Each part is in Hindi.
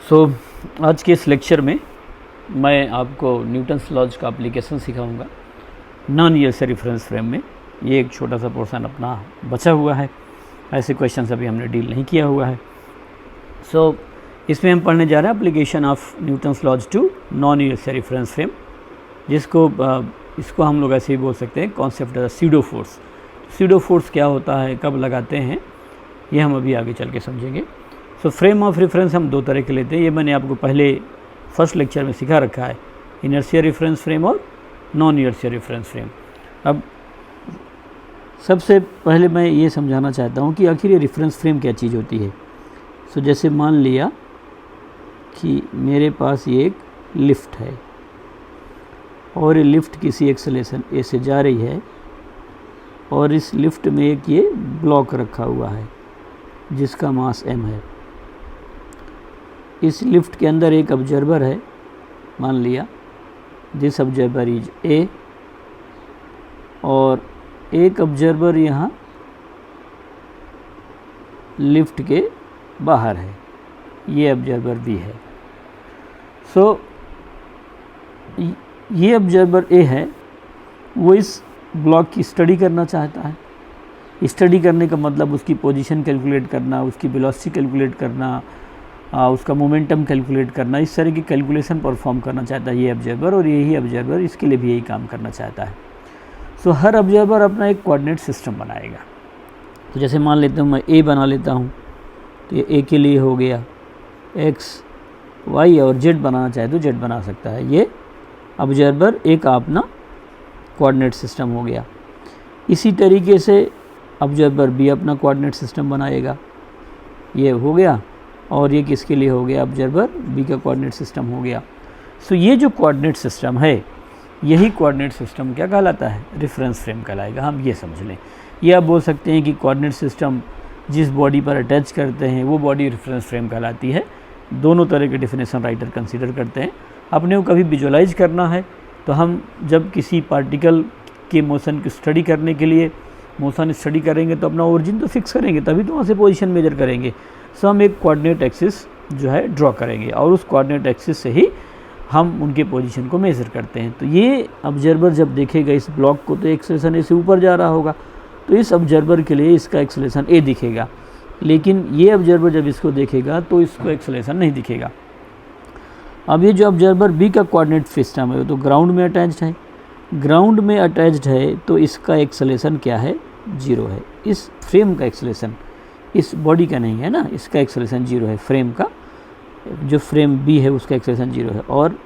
सो आज के इस लेक्चर में मैं आपको न्यूटन्स लॉज का एप्लीकेशन सिखाऊंगा नॉन ईयरली रेफरेंस फ्रेम में। ये एक छोटा सा पोर्शन अपना बचा हुआ है, ऐसे क्वेश्चंस अभी हमने डील नहीं किया हुआ है। सो इसमें हम पढ़ने जा रहे हैं application of Newton's laws to non ईयरली रेफरेंस फ्रेम, इसको हम लोग ऐसे ही बोल सकते हैं concept of pseudo force. Pseudo force क्या होता है, कब लगाते हैं, ये हम अभी आगे चल के समझेंगे। सो फ्रेम ऑफ रेफरेंस हम दो तरह के लेते हैं, ये मैंने आपको पहले फर्स्ट लेक्चर में सिखा रखा है, इनर्शियल रेफरेंस फ्रेम और नॉन इनर्शियल रेफरेंस फ्रेम। अब सबसे पहले मैं ये समझाना चाहता हूँ कि आखिर ये रेफरेंस फ्रेम क्या चीज़ होती है। सो जैसे मान लिया कि मेरे पास ये एक लिफ्ट है और ये लिफ्ट किसी एक्सेलेरेशन ए से जा रही है और इस लिफ्ट में एक ये ब्लॉक रखा हुआ है जिसका मास m है। इस लिफ्ट के अंदर एक ऑब्जर्वर है, मान लिया दिस ऑब्जर्वर इज A, और एक ऑब्जर्वर यहाँ लिफ्ट के बाहर है, ये ऑब्जर्वर B है। सो ये ऑब्जर्वर A है, वो इस ब्लॉक की स्टडी करना चाहता है। स्टडी करने का मतलब उसकी पोजीशन कैलकुलेट करना, उसकी वेलोसिटी कैलकुलेट करना, उसका मोमेंटम कैलकुलेट करना, इस तरह की कैलकुलेशन परफॉर्म करना चाहता है ये ऑब्जर्वर, और यही ऑब्जर्वर इसके लिए भी यही काम करना चाहता है। सो हर ऑब्जर्वर अपना एक कोऑर्डिनेट सिस्टम बनाएगा। तो जैसे मान लेता हूँ मैं ए बना लेता हूँ, तो ये ए के लिए हो गया एक्स वाई, और जेड बनाना चाहे तो जेड बना सकता है। ये ऑब्जर्वर एक अपना कोऑर्डिनेट सिस्टम हो गया। इसी तरीके से ऑब्जर्वर बी अपना कोऑर्डिनेट सिस्टम बनाएगा, ये हो गया, और ये किसके लिए हो गया, ऑब्जर्वर बी का कोऑर्डिनेट सिस्टम हो गया। सो ये जो कोऑर्डिनेट सिस्टम है, यही कोऑर्डिनेट सिस्टम क्या कहलाता है, रेफरेंस फ्रेम कहलाएगा। हम ये समझ लें, ये आप बोल सकते हैं कि कोऑर्डिनेट सिस्टम जिस बॉडी पर अटैच करते हैं वो बॉडी रेफरेंस फ्रेम कहलाती है। दोनों तरह के डेफिनेशन राइटर कंसिडर करते हैं। अपने को कभी विजुअलाइज करना है तो हम जब किसी पार्टिकल के मोशन की स्टडी करने के लिए मोशन स्टडी करेंगे तो अपना ओरिजिन तो फिक्स करेंगे, तभी तो वहाँ से पोजीशन मेजर करेंगे। सो हम एक कोऑर्डिनेट एक्सिस जो है ड्रॉ करेंगे और उस कोऑर्डिनेट एक्सिस से ही हम उनके पोजीशन को मेज़र करते हैं। तो ये ऑब्जर्वर जब देखेगा इस ब्लॉक को, तो एक्सेलेरेशन ए से ऊपर जा रहा होगा, तो इस ऑब्जर्वर के लिए इसका एक्सेलेरेशन ए दिखेगा। लेकिन ये ऑब्जर्वर जब इसको देखेगा तो इसको एक्सेलेरेशन नहीं दिखेगा। अब ये जो ऑब्जर्वर बी का कोऑर्डिनेट सिस्टम है वो तो ग्राउंड में अटैच्ड है। ग्राउंड में अटैच्ड है तो इसका एक्सेलेरेशन क्या है, 0 है। इस फ्रेम का एक्सेलेरेशन, इस बॉडी का नहीं है ना, इसका एक्सेलेरेशन 0 है। फ्रेम का जो फ्रेम बी है उसका एक्सेलेरेशन 0 है। और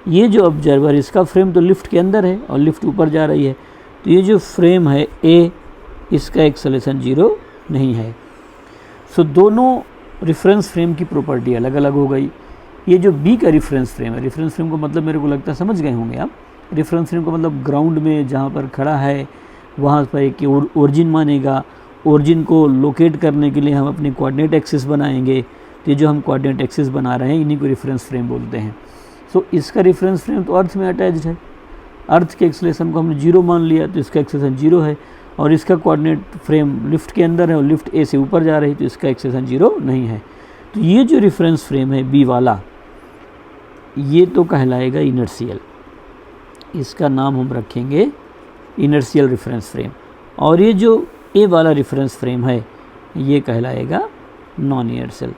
ये जो ऑब्जर्वर, इसका फ्रेम तो लिफ्ट के अंदर है और लिफ्ट ऊपर जा रही है, तो ये जो फ्रेम है ए, इसका एक्सेलेरेशन 0 नहीं है। सो दोनों रेफरेंस फ्रेम की प्रॉपर्टी अलग अलग हो गई। ये जो बी का रेफरेंस फ्रेम है, रेफरेंस फ्रेम को मतलब मेरे को लगता है समझ गए होंगे आप। रेफरेंस फ्रेम को मतलब ग्राउंड में जहाँ पर खड़ा है वहाँ पर एक ओरिजिन मानेगा। ओरिजिन को लोकेट करने के लिए हम अपने कोऑर्डिनेट एक्सिस बनाएंगे। तो ये जो हम कोऑर्डिनेट एक्सिस बना रहे हैं इन्हीं को रेफरेंस फ्रेम बोलते हैं। सो इसका रेफरेंस फ्रेम तो अर्थ में अटैच्ड है। अर्थ के एक्सेलेरेशन को हमने 0 मान लिया तो इसका एक्सेलेरेशन 0 है, और इसका कोऑर्डिनेट फ्रेम लिफ्ट के अंदर है और लिफ्ट ए से ऊपर जा रही है तो इसका एक्सेलेरेशन 0 नहीं है। तो ये जो रेफरेंस फ्रेम है बी वाला, ये तो कहलाएगा इनर्शियल। इसका नाम हम रखेंगे इनर्शियल रेफरेंस फ्रेम। और ये जो ए वाला रेफरेंस फ्रेम है ये कहलाएगा नॉन इनर्शियल।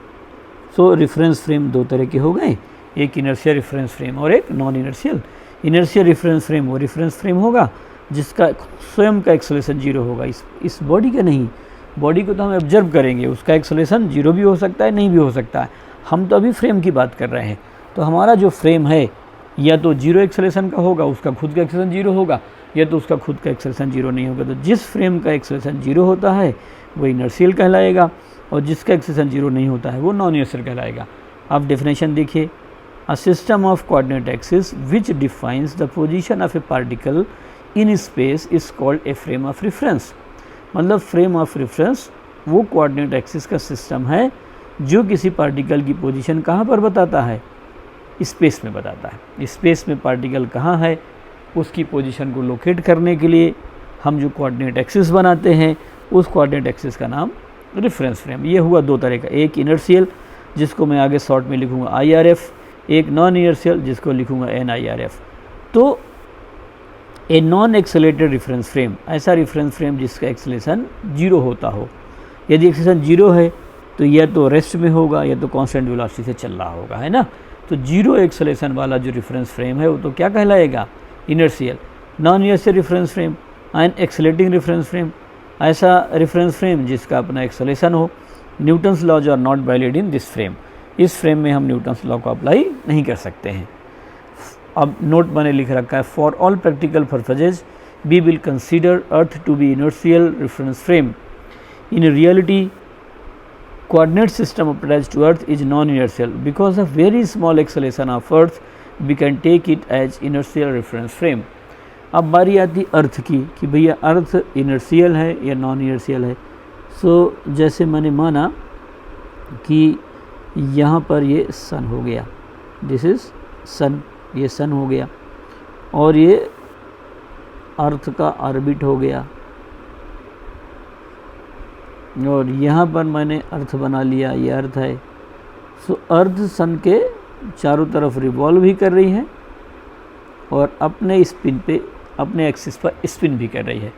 सो रेफरेंस फ्रेम दो तरह के हो गए, एक इनर्शियल रेफरेंस फ्रेम और एक non inertial. Inertial reference frame वो रेफरेंस फ्रेम होगा जिसका स्वयं का एक्सेलेरेशन 0 होगा, इस बॉडी का नहीं। बॉडी को तो हम ऑब्जर्व करेंगे, उसका एक्सेलेरेशन 0 भी हो सकता है, नहीं भी हो सकता है। हम तो अभी फ्रेम की बात कर रहे हैं। तो हमारा जो फ्रेम है या तो 0 एक्सेलेरेशन का होगा, उसका खुद का एक्सेलेरेशन 0 होगा, या तो उसका खुद का एक्सेलेरेशन 0 नहीं होगा। तो जिस फ्रेम का एक्सेलेरेशन 0 होता है वो इनर्शियल कहलाएगा, और जिसका एक्सेलेरेशन 0 नहीं होता है वो नॉन इनर्शियल कहलाएगा। आप डेफिनेशन देखिए, a system of coordinate axis which defines the position of A particle in space is called a frame of reference. मतलब फ्रेम ऑफ रेफरेंस वो कोऑर्डिनेट एक्सिस का सिस्टम है जो किसी पार्टिकल की पोजीशन कहाँ पर बताता है, स्पेस में बताता है। स्पेस में पार्टिकल कहाँ है उसकी पोजीशन को लोकेट करने के लिए हम जो कोऑर्डिनेट एक्सिस बनाते हैं उस कोऑर्डिनेट एक्सिस का नाम रेफरेंस फ्रेम। ये हुआ दो तरह का, एक इनर्शियल जिसको मैं आगे शॉर्ट में लिखूँगा IRF, एक नॉन इनर्शियल जिसको लिखूँगा NIRF। तो a non accelerated reference frame, ऐसा रेफरेंस फ्रेम जिसका एक्सेलेरेशन 0 होता हो। यदि एक्सेलेरेशन 0 है तो या तो रेस्ट में होगा या तो कांस्टेंट वेलोसिटी से चल रहा होगा, है ना। तो 0 एक्सेलेरेशन वाला जो रेफरेंस फ्रेम है वो तो क्या कहलाएगा, inertial. Non inertial reference frame and accelerating reference frame, ऐसा रेफरेंस फ्रेम जिसका अपना एक्सेलेरेशन हो। Newton's laws are not valid in this frame, इस फ्रेम में हम न्यूटन्स लॉ को अप्लाई नहीं कर सकते हैं। अब नोट मैंने लिख रखा है, for all practical purposes we will consider earth to be inertial reference frame. In reality coordinate system attached to earth is non-inertial because of very small acceleration of earth we can take it as inertial reference frame। अब बारी आती अर्थ की कि भैया अर्थ इनर्शियल है या नॉन इनर्शियल है। सो जैसे मैंने माना कि यहाँ पर ये सन हो गया, दिस इज़ सन, ये सन हो गया और ये अर्थ का ऑर्बिट हो गया और यहाँ पर मैंने अर्थ बना लिया, ये अर्थ है। सो अर्थ सन के चारों तरफ रिवॉल्व भी कर रही है और अपने स्पिन पे, अपने एक्सिस पर स्पिन भी कर रही है।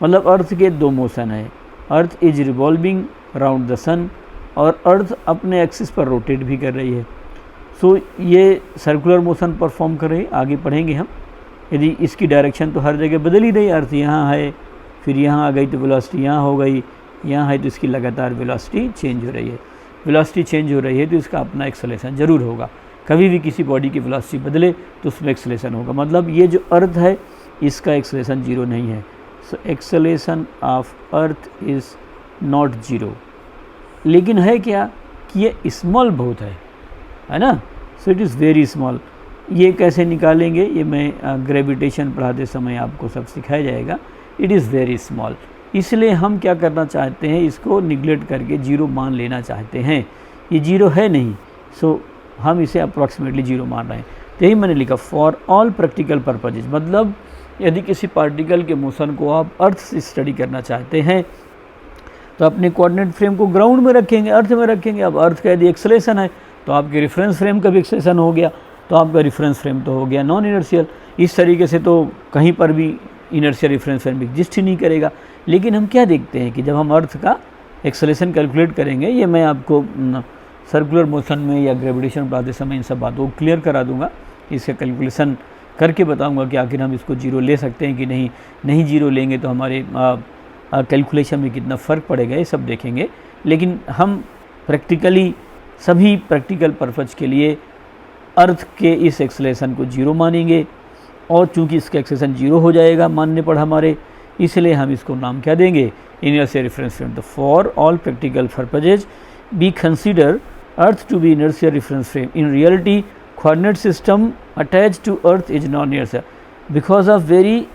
मतलब अर्थ के दो मोशन है, earth is revolving around the sun और अर्थ अपने एक्सिस पर रोटेट भी कर रही है। सो ये सर्कुलर मोशन परफॉर्म कर रही है। आगे पढ़ेंगे हम, यदि इसकी डायरेक्शन तो हर जगह बदल ही रही, अर्थ यहाँ है फिर यहाँ आ गई तो वेलोसिटी यहाँ हो गई, यहाँ है तो इसकी लगातार वेलोसिटी चेंज हो रही है। वेलोसिटी चेंज हो रही है तो इसका अपना एक्सेलेरेशन ज़रूर होगा। कभी भी किसी बॉडी की वेलोसिटी बदले तो उसमें एक्सेलेरेशन होगा। मतलब ये जो अर्थ है इसका एक्सेलेरेशन 0 नहीं है। So acceleration of earth is not 0। लेकिन है क्या कि ये स्मॉल बहुत है ना। So it is very small. ये कैसे निकालेंगे ये मैं ग्रेविटेशन पढ़ाते समय आपको सब सिखाया जाएगा। इट इज़ वेरी स्मॉल, इसलिए हम क्या करना चाहते हैं, इसको निगलेक्ट करके 0 मान लेना चाहते हैं। ये 0 है नहीं, सो हम इसे अप्रॉक्सीमेटली 0 मान रहे हैं। तो यही मैंने लिखा, फॉर ऑल प्रैक्टिकल पर्पजेज। मतलब यदि किसी पार्टिकल के मोशन को आप अर्थ से स्टडी करना चाहते हैं तो अपने कोऑर्डिनेट फ्रेम को ग्राउंड में रखेंगे, अर्थ में रखेंगे। अब अर्थ का यदि एक्सेलेरेशन है तो आपके रेफरेंस फ्रेम का भी एक्सेलेरेशन हो गया, तो आपका रेफरेंस फ्रेम तो हो गया नॉन इनर्शियल। इस तरीके से तो कहीं पर भी इनर्शियल रेफरेंस फ्रेम एग्जिस्ट ही नहीं करेगा। लेकिन हम क्या देखते हैं कि जब हम अर्थ का एक्सेलेरेशन कैलकुलेट करेंगे, ये मैं आपको सर्कुलर मोशन में या ग्रेविटेशन पढ़ाते समय इन सब बातों को क्लियर करा दूंगा। इसका कैलकुलेशन करके बताऊंगा कि आखिर हम इसको 0 ले सकते हैं कि नहीं 0 लेंगे तो हमारे कैलकुलेशन में कितना फ़र्क पड़ेगा, ये सब देखेंगे। लेकिन हम प्रैक्टिकली सभी प्रैक्टिकल पर्पज़ के लिए अर्थ के इस एक्सेलेरेशन को 0 मानेंगे और चूंकि इसका एक्सेलेरेशन 0 हो जाएगा मानने पर हमारे, इसलिए हम इसको नाम क्या देंगे, इनर्शियल रेफरेंस फ्रेम। तो for all practical purposes we consider earth to be inertial reference frame. In reality coordinate system attached to earth is non inertial because of very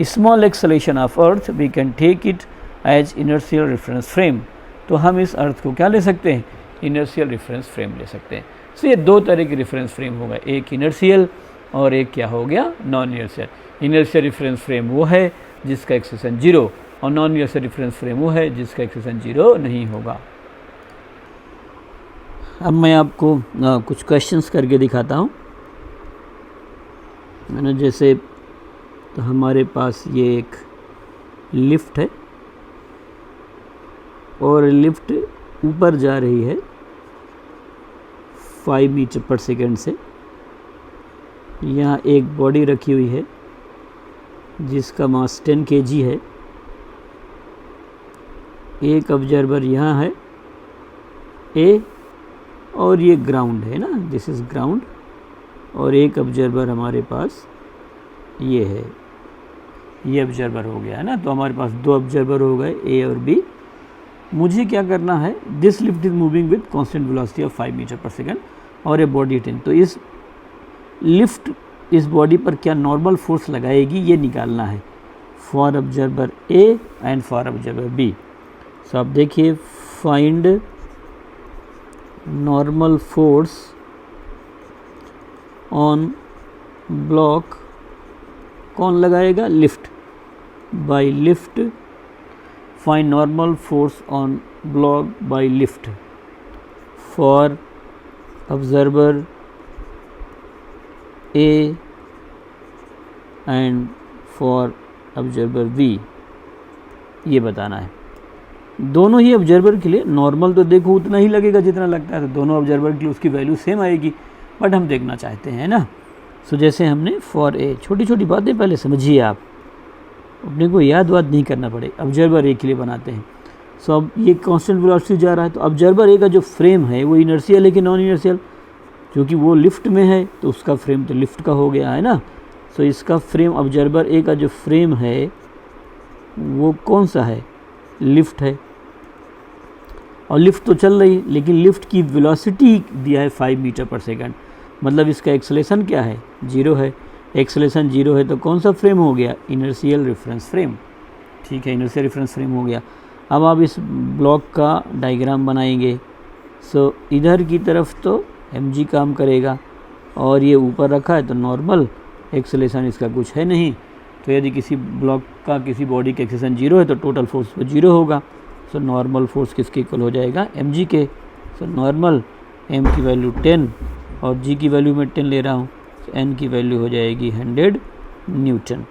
small acceleration of earth we can take it as inertial reference frame. तो हम इस अर्थ को क्या ले सकते हैं, इनर्शियल रेफरेंस फ्रेम ले सकते हैं। सो ये दो तरह के रेफरेंस फ्रेम हो गए, एक इनर्शियल और एक क्या हो गया, non inertial. Inertial reference frame वो है जिसका एक्सेलेरेशन 0 और नॉन इनर्शियल रेफरेंस फ्रेम वो है जिसका एक्सेलेरेशन 0 नहीं होगा। अब मैं आपको कुछ क्वेश्चंस करके दिखाता हूँ। मैंने जैसे तो हमारे पास ये एक लिफ्ट है और लिफ्ट ऊपर जा रही है 5 मीटर पर सेकेंड से। यहाँ एक बॉडी रखी हुई है जिसका मास 10 kg है। एक ऑब्जर्वर यहाँ है ए और ये ग्राउंड है ना, दिस इज़ ग्राउंड। और एक ऑब्जर्वर हमारे पास ये है, ये ऑब्जर्वर हो गया है ना। तो हमारे पास 2 ऑब्जर्वर हो गए ए और बी। मुझे क्या करना है, this lift is moving with constant velocity of 5 metre पर सेकेंड और ए बॉडी 10। तो इस लिफ्ट इस बॉडी पर क्या नॉर्मल फोर्स लगाएगी ये निकालना है, for observer A and for observer B. So आप देखिए, find normal force on block, कौन लगाएगा, lift, by lift. Find normal force on block by lift, for observer A and for observer B, ये बताना है। दोनों ही ऑब्जर्वर के लिए नॉर्मल तो देखो उतना ही लगेगा जितना लगता है, तो दोनों ऑब्जर्वर के लिए उसकी वैल्यू सेम आएगी, बट हम देखना चाहते हैं ना। सो जैसे हमने फॉर ए, छोटी छोटी बातें पहले समझिए आप, अपने को याद वाद नहीं करना पड़े। ऑब्जर्वर ए के लिए बनाते हैं। सो अब ये कांस्टेंट वेलोसिटी जा रहा है, तो ऑब्जर्वर ए का जो फ्रेम है वो इनर्शियल है कि नॉन इनर्शियल, क्योंकि वो लिफ्ट में है तो उसका फ्रेम तो लिफ्ट का हो गया है ना। सो इसका फ्रेम, ऑब्जर्वर ए का जो फ्रेम है वो कौन सा है, लिफ्ट है, और लिफ्ट तो चल रही, लेकिन लिफ्ट की वेलोसिटी दिया है 5 मीटर पर सेकंड, मतलब इसका एक्सेलेरेशन क्या है, 0 है। एक्सेलेरेशन 0 है तो कौन सा फ्रेम हो गया, इनर्शियल रेफरेंस फ्रेम, ठीक है, इनर्शियल रेफरेंस फ्रेम हो गया। अब आप इस ब्लॉक का डायग्राम बनाएंगे। सो इधर की तरफ तो mg काम करेगा, और ये ऊपर रखा है तो नॉर्मल, एक्सेलेरेशन इसका कुछ है नहीं, तो यदि किसी ब्लॉक का, किसी बॉडी का एक्सेलेरेशन 0 है तो टोटल फोर्स वो 0 होगा। सो नॉर्मल फोर्स किसके इक्वल हो जाएगा, mg के। सो नॉर्मल m की वैल्यू 10 और g की वैल्यू मैं 10 ले रहा हूँ, तो n की वैल्यू हो जाएगी 100 न्यूटन।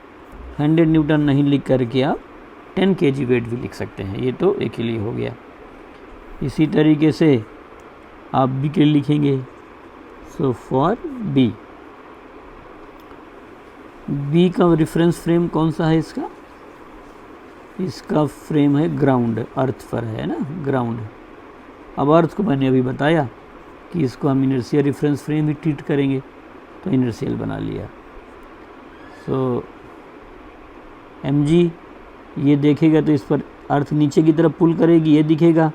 100 न्यूटन नहीं लिख करके आप 10 kg वेट भी लिख सकते हैं, ये तो एक ही लिए हो गया। इसी तरीके से आप b के लिए लिखेंगे। सो फॉर b, b का रेफरेंस फ्रेम कौन सा है इसका, इसका फ्रेम है ग्राउंड, अर्थ पर है ना, ग्राउंड। अब अर्थ को मैंने अभी बताया कि इसको हम इनर्शियल रेफरेंस फ्रेम ही ट्रीट करेंगे, तो इनर्शियल बना लिया। सो mg ये देखेगा तो इस पर अर्थ नीचे की तरफ पुल करेगी, ये दिखेगा,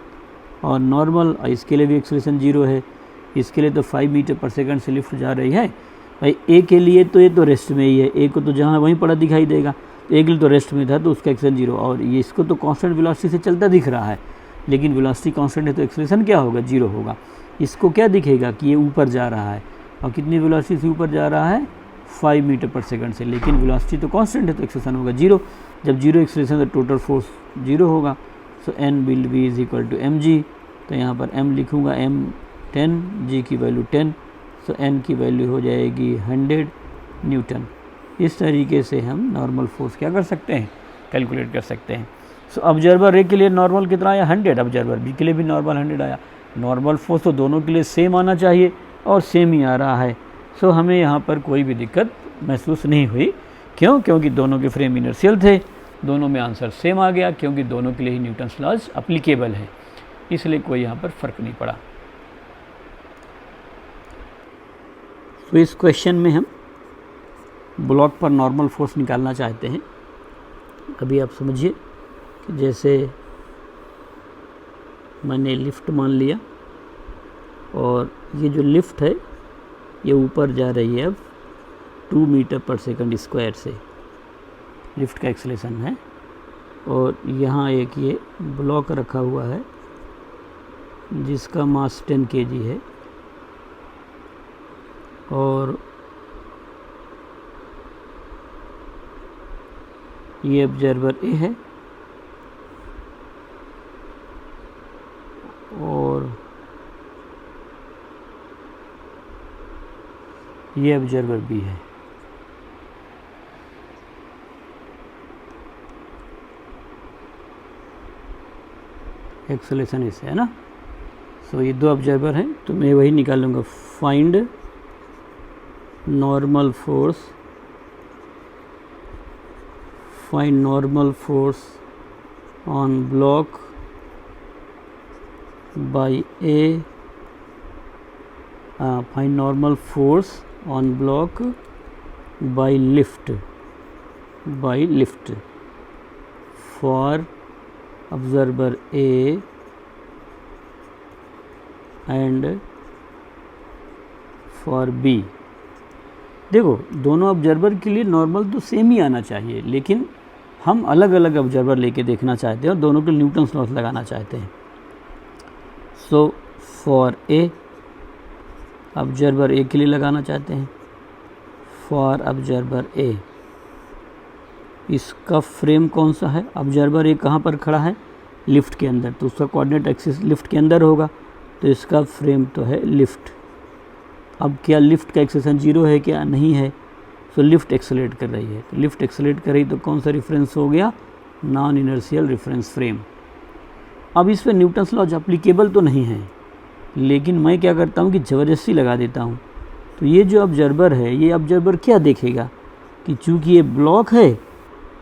और नॉर्मल, इसके लिए भी एक्सेलेरेशन 0 है, इसके लिए तो 5 मीटर पर सेकंड से लिफ्ट जा रही है। भाई ए के लिए तो ये तो रेस्ट में ही है, ए को तो जहाँ वहीं पड़ा दिखाई देगा, तो ए के लिए तो रेस्ट में था तो उसका एक्सेलेरेशन 0, और ये इसको तो कांस्टेंट वेलोसिटी से चलता दिख रहा है, लेकिन वेलोसिटी कांस्टेंट है तो एक्सेलेरेशन क्या होगा, 0 होगा। इसको क्या दिखेगा कि ये ऊपर जा रहा है, और कितनी वेलोसिटी से ऊपर जा रहा है, 5 मीटर पर सेकंड से, लेकिन वेलोसिटी तो कांस्टेंट है तो एक्सेलेरेशन होगा 0। जब 0 एक्सेलेरेशन तो टोटल फोर्स 0 होगा। So n will be is equal to mg, तो यहाँ पर m लिखूँगा, m 10, g की वैल्यू 10, सो n की वैल्यू हो जाएगी 100 न्यूटन। इस तरीके से हम नॉर्मल फोर्स क्या कर सकते हैं, कैलकुलेट कर सकते हैं। सो ऑब्जर्वर ए के लिए नॉर्मल कितना आया, 100, ऑब्जर्वर बी के लिए भी नॉर्मल 100 आया। नॉर्मल फोर्स तो दोनों के लिए सेम आना चाहिए, और सेम ही आ रहा है। सो हमें यहाँ पर कोई भी दिक्कत महसूस नहीं हुई। क्यों, क्योंकि दोनों के फ्रेम इनर्शियल थे, दोनों में आंसर सेम आ गया, क्योंकि दोनों के लिए ही न्यूटन्स लॉज अप्लीकेबल है, इसलिए कोई यहाँ पर फ़र्क नहीं पड़ा। तो इस क्वेश्चन में हम ब्लॉक पर नॉर्मल फोर्स निकालना चाहते हैं। अभी आप समझिए कि जैसे मैंने लिफ्ट मान लिया, और ये जो लिफ्ट है ये ऊपर जा रही है अब 2 मीटर पर सेकंड स्क्वायर से, लिफ्ट का एक्सेलेरेशन है, और यहाँ एक ये ब्लॉक रखा हुआ है जिसका मास 10 kg है, और ये ऑब्जर्वर ए है, और ये ऑब्जर्वर बी है। एक्सेलेरेशन इससे है ना। सो ये 2 ऑब्जर्वर हैं, तो मैं वही निकालूंगा, find normal force, find normal force on block by A, find normal force on block by lift, by lift for observer A and for B. देखो दोनों ऑब्जर्वर के लिए नॉर्मल तो सेम ही आना चाहिए, लेकिन हम अलग अलग ऑब्जर्वर लेके देखना चाहते हैं और दोनों के न्यूटन्स लॉस लगाना चाहते हैं। So for a, observer A के लिए लगाना चाहते हैं, फॉर ऑब्जर्वर ए, इसका फ्रेम कौन सा है, ऑब्जर्वर ए कहाँ पर खड़ा है, लिफ्ट के अंदर, तो उसका कोऑर्डिनेट एक्सिस लिफ्ट के अंदर होगा, तो इसका फ्रेम तो है लिफ्ट। अब क्या लिफ्ट का एक्सेलेरेशन 0 है क्या? नहीं है। सो लिफ्ट एक्सेलरेट कर रही है, तो लिफ्ट एक्सेलरेट कर रही तो कौन सा रेफरेंस हो गया? Non inertial reference frame. अब इस पर न्यूटन्स लॉज अप्लीकेबल तो नहीं है, लेकिन मैं क्या करता हूँ कि ज़बरदस्ती लगा देता हूँ। तो ये जो ऑब्जर्वर है, ये ऑब्जर्वर क्या देखेगा कि चूँकि ये ब्लॉक है,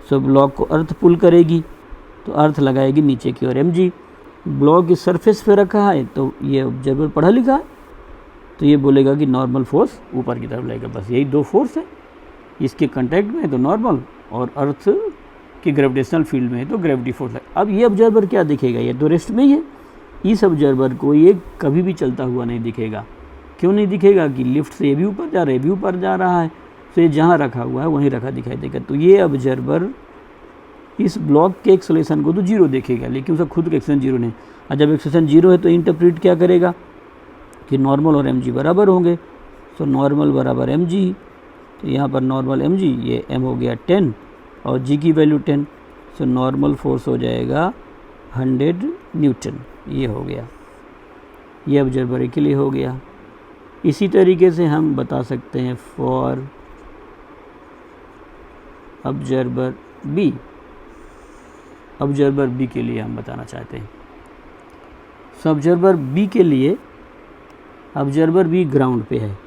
सो ब्लॉक को अर्थ पुल करेगी, तो अर्थ लगाएगी नीचे की ओर mg। ब्लॉक इस सरफेस पे रखा है, तो ये ऑब्जर्वर पढ़ा लिखा है, तो ये बोलेगा कि नॉर्मल फोर्स ऊपर की तरफ लगेगा। बस यही दो फोर्स है, इसके कांटेक्ट में है तो नॉर्मल, और अर्थ की ग्रेविटेशनल फील्ड में है तो ग्रेविटी फोर्स है। अब ये ऑब्जर्वर क्या दिखेगा? ये तो रेस्ट में ही है। इस ऑब्जर्वर को ये कभी भी चलता हुआ नहीं दिखेगा। क्यों नहीं दिखेगा? कि लिफ्ट से ये भी ऊपर जा रहा है, ये भी ऊपर जा रहा है, तो ये जहाँ रखा हुआ है वहीं रखा दिखाई देगा। तो ये ऑब्जर्वर इस ब्लॉक के एक्सेलेरेशन को तो 0 देखेगा, लेकिन उसका खुद का एक्सेलेरेशन 0 नहीं। और जब एक्सेलेरेशन 0 है तो इंटरप्रेट क्या करेगा कि नॉर्मल और mg बराबर होंगे। तो नॉर्मल बराबर mg, तो यहाँ पर नॉर्मल mg, ये m हो गया 10 और g की वैल्यू 10। सो नॉर्मल फोर्स हो जाएगा 100 न्यूटन। ये हो गया, ये ऑब्जर्वर के लिए हो गया। इसी तरीके से हम बता सकते हैं for observer B. Observer B के लिए हम बताना चाहते हैं। सो ऑब्जर्वर बी के लिए, ऑब्जर्वर बी ग्राउंड पे है।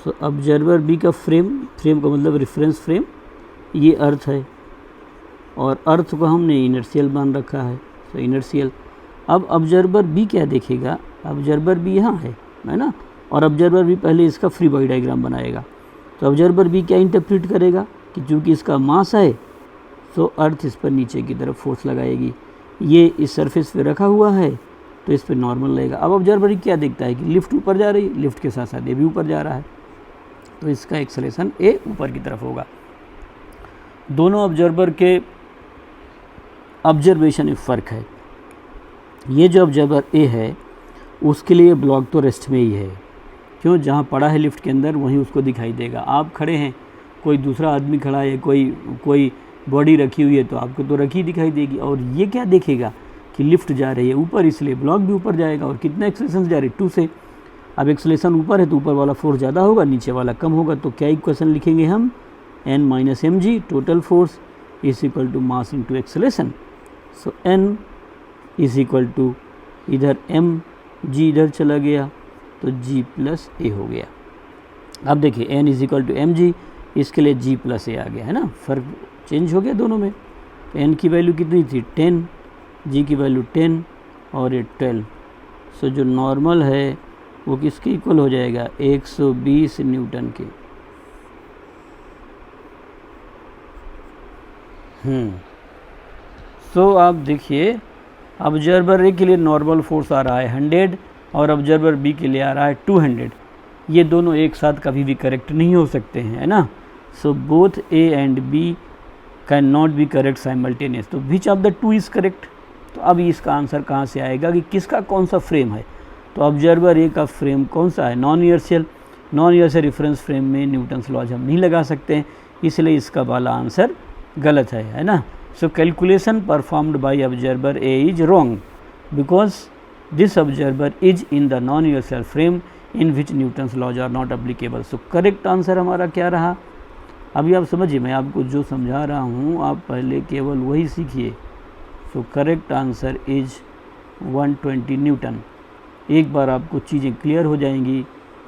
सो ऑब्जर्वर बी का फ्रेम का मतलब रेफरेंस फ्रेम, ये अर्थ है, और अर्थ को हमने इनर्शियल मान रखा है, सो इनर्शियल। अब ऑब्जर्वर बी क्या देखेगा? ऑब्जर्वर बी यहाँ है ना, और ऑब्जर्वर बी पहले इसका फ्री बॉडी डायग्राम बनाएगा। तो ऑब्जर्वर बी क्या इंटरप्रेट करेगा कि चूँकि इसका मास है, तो अर्थ इस पर नीचे की तरफ फोर्स लगाएगी। ये इस सरफेस पे रखा हुआ है, तो इस पर नॉर्मल लगेगा। अब ऑब्जर्वर क्या देखता है कि लिफ्ट ऊपर जा रही है, लिफ्ट के साथ साथ ये भी ऊपर जा रहा है, तो इसका एक्सेलेरेशन ए ऊपर की तरफ होगा। दोनों ऑब्जर्वर के ऑब्जर्वेशन में फ़र्क है। ये जो ऑब्जर्वर ए है उसके लिए ब्लॉक तो रेस्ट में ही है। क्यों? जहाँ पड़ा है लिफ्ट के अंदर वहीं उसको दिखाई देगा। आप खड़े हैं, कोई दूसरा आदमी खड़ा है, कोई बॉडी रखी हुई है, तो आपको तो रखी दिखाई देगी। और ये क्या देखेगा कि लिफ्ट जा रही है ऊपर, इसलिए ब्लॉक भी ऊपर जाएगा। और कितना एक्सेलेरेशन से जा रही है? 2 से। अब एक्सेलेरेशन ऊपर है तो ऊपर वाला फोर्स ज़्यादा होगा, नीचे वाला कम होगा। तो क्या इक्वेशन लिखेंगे हम? n - mg total force is equal to mass into acceleration. So n is equal to, इधर mg इधर चला गया तो g प्लस ए हो गया। अब देखिए n is equal to mg, इसके लिए g प्लस ए आ गया है ना, फ़र्क चेंज हो गया दोनों में। तो n की वैल्यू कितनी थी? 10, g की वैल्यू 10 और ये 12। सो जो नॉर्मल है वो किसके इक्वल हो जाएगा? 120 न्यूटन के। सो आप देखिए, ऑब्जर्वर ए के लिए नॉर्मल फोर्स आ रहा है 100 और ऑब्जर्वर बी के लिए आ रहा है 200। ये दोनों एक साथ कभी भी करेक्ट नहीं हो सकते हैं, है ना। So both A and B can not be correct simultaneous. तो which of the two is correct? तो अब इसका आंसर कहाँ से आएगा कि किसका कौन सा फ्रेम है? तो ऑब्जर्वर ए का फ्रेम कौन सा है? Non inertial. Non inertial reference frame में न्यूटन्स लॉज हम नहीं लगा सकते हैं, इसलिए इसका वाला आंसर गलत है ना। So calculation performed by observer A is wrong because this observer is in the non inertial frame in which Newton's laws are not applicable. So correct answer हमारा क्या रहा? अभी आप समझिए, मैं आपको जो समझा रहा हूँ आप पहले केवल वही सीखिए। सो करेक्ट आंसर इज 120 न्यूटन। एक बार आपको चीज़ें क्लियर हो जाएंगी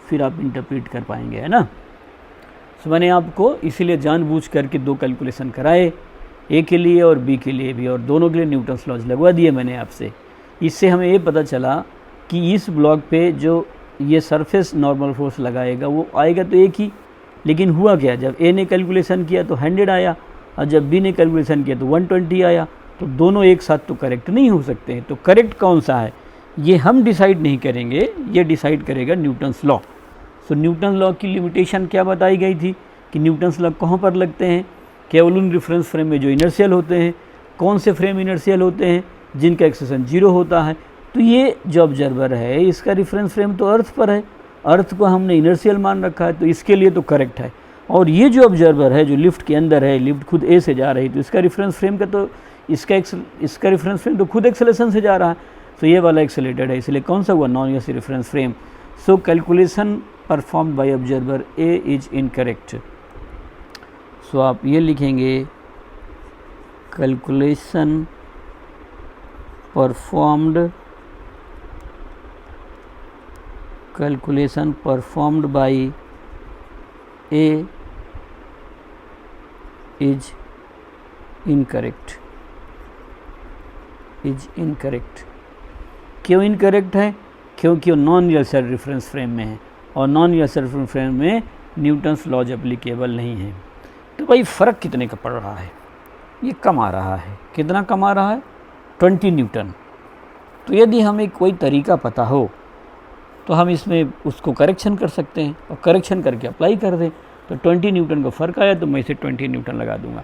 फिर आप इंटरप्रेट कर पाएंगे, है ना। सो मैंने आपको इसीलिए जानबूझ करके 2 कैलकुलेशन कराए, ए के लिए और बी के लिए भी, और दोनों के लिए न्यूटन्स लॉज लगवा दिए मैंने आपसे। इससे हमें ये पता चला कि इस ब्लॉक पे जो ये सरफेस नॉर्मल फोर्स लगाएगा वो आएगा तो एक ही, लेकिन हुआ क्या? जब ए ने कैलकुलेशन किया तो 100 आया, और जब बी ने कैलकुलेशन किया तो 120 आया। तो दोनों एक साथ तो करेक्ट नहीं हो सकते हैं। तो करेक्ट कौन सा है ये हम डिसाइड नहीं करेंगे, ये डिसाइड करेगा न्यूटन्स लॉ। सो न्यूटन लॉ की लिमिटेशन क्या बताई गई थी कि न्यूटन्स लॉ कहाँ पर लगते हैं? केवल उन रेफरेंस फ्रेम में जो इनर्शियल होते हैं। कौन से फ्रेम इनर्शियल होते हैं? जिनका एक्सेलेरेशन 0 होता है। तो ये जो ऑब्जर्वर है इसका रेफरेंस फ्रेम तो अर्थ पर है, अर्थ को हमने इनर्शियल मान रखा है, तो इसके लिए तो करेक्ट है। और ये जो ऑब्जर्वर है जो लिफ्ट के अंदर है, लिफ्ट खुद ए से जा रही है, तो इसका रेफरेंस फ्रेम का तो इसका रेफरेंस फ्रेम तो खुद एक्सेलेरेशन से जा रहा है। तो ये वाला एक्सेलेटेड है, इसलिए कौन सा हुआ, non universal reference frame. So calculation performed by observer A is incorrect. So आप ये लिखेंगे calculation performed by A is incorrect. क्यों इनकरेक्ट है? क्योंकि वो नॉन यूनिवर्सल रेफरेंस फ्रेम में है और नॉन यूनिवर्सल रेफरेंस फ्रेम में न्यूटन्स लॉज एप्लीकेबल नहीं है। तो भाई फ़र्क कितने का पड़ रहा है? ये कम आ रहा है। कितना कम आ रहा है? 20 न्यूटन। तो यदि हमें कोई तरीका पता हो तो हम इसमें उसको करेक्शन कर सकते हैं और करेक्शन करके अप्लाई कर दें। तो 20 न्यूटन का फ़र्क आया तो मैं इसे 20 न्यूटन लगा दूंगा।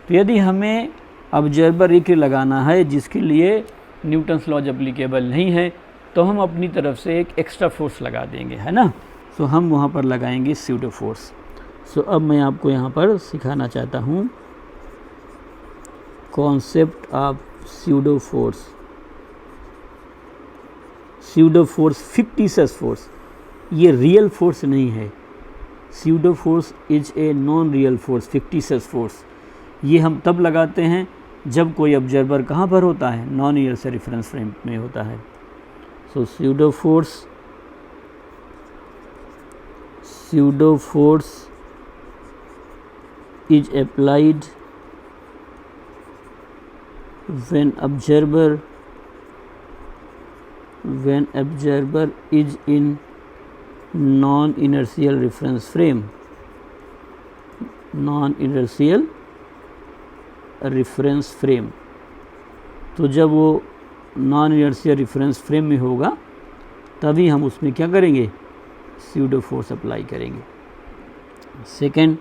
तो यदि हमें ऑब्जर्वर ए के लगाना है जिसके लिए न्यूटन्स लॉज एप्लीकेबल नहीं है तो हम अपनी तरफ से एक एक्स्ट्रा फोर्स लगा देंगे, है ना। सो हम वहाँ पर लगाएंगे स्यूडो फोर्स। सो अब मैं आपको यहाँ पर सिखाना चाहता हूँ concept of pseudo force. Pseudo force fictitious force, ये रियल फोर्स नहीं है। Pseudo force is a non real force, fictitious force. ये हम तब लगाते हैं जब कोई ऑब्जर्वर कहाँ पर होता है, नॉन यूनिवर्सल रेफरेंस फ्रेम में होता है। So pseudo force is applied when observer is in non-inertial reference frame, तो जब वो नॉन इनर्शियल रेफरेंस फ्रेम में होगा तभी हम उसमें क्या करेंगे, स्यूडो फोर्स अप्लाई करेंगे। Second,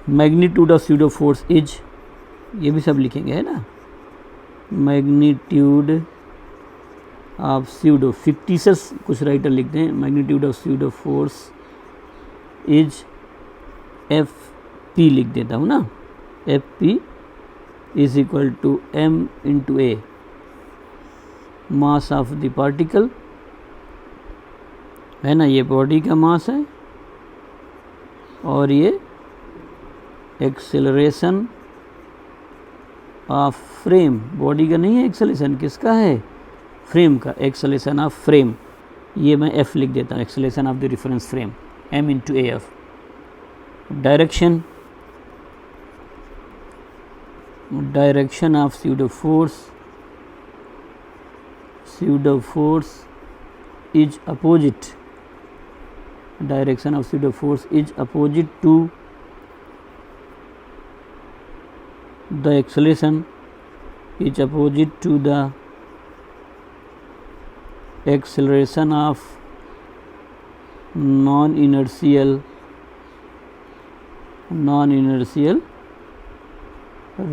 magnitude of pseudo force is, ये भी सब लिखेंगे, है ना। मैग्नीट्यूड ऑफ स्यूडो, फिक्टिशियस कुछ राइटर लिखते हैं, magnitude of pseudo force is F P लिख देता हूँ ना, F P is equal to M into A, mass of the particle, है ना। ये बॉडी का मास है और ये एक्सेलरेशन ऑफ फ्रेम, बॉडी का नहीं है एक्सेलरेशन, किसका है, फ्रेम का, एक्सेलरेशन ऑफ फ्रेम। ये मैं एफ लिख देता हूँ, acceleration of the reference frame, M into A F. Direction of pseudo force is opposite, direction of pseudo force is opposite to the acceleration, is opposite to the acceleration of non-inertial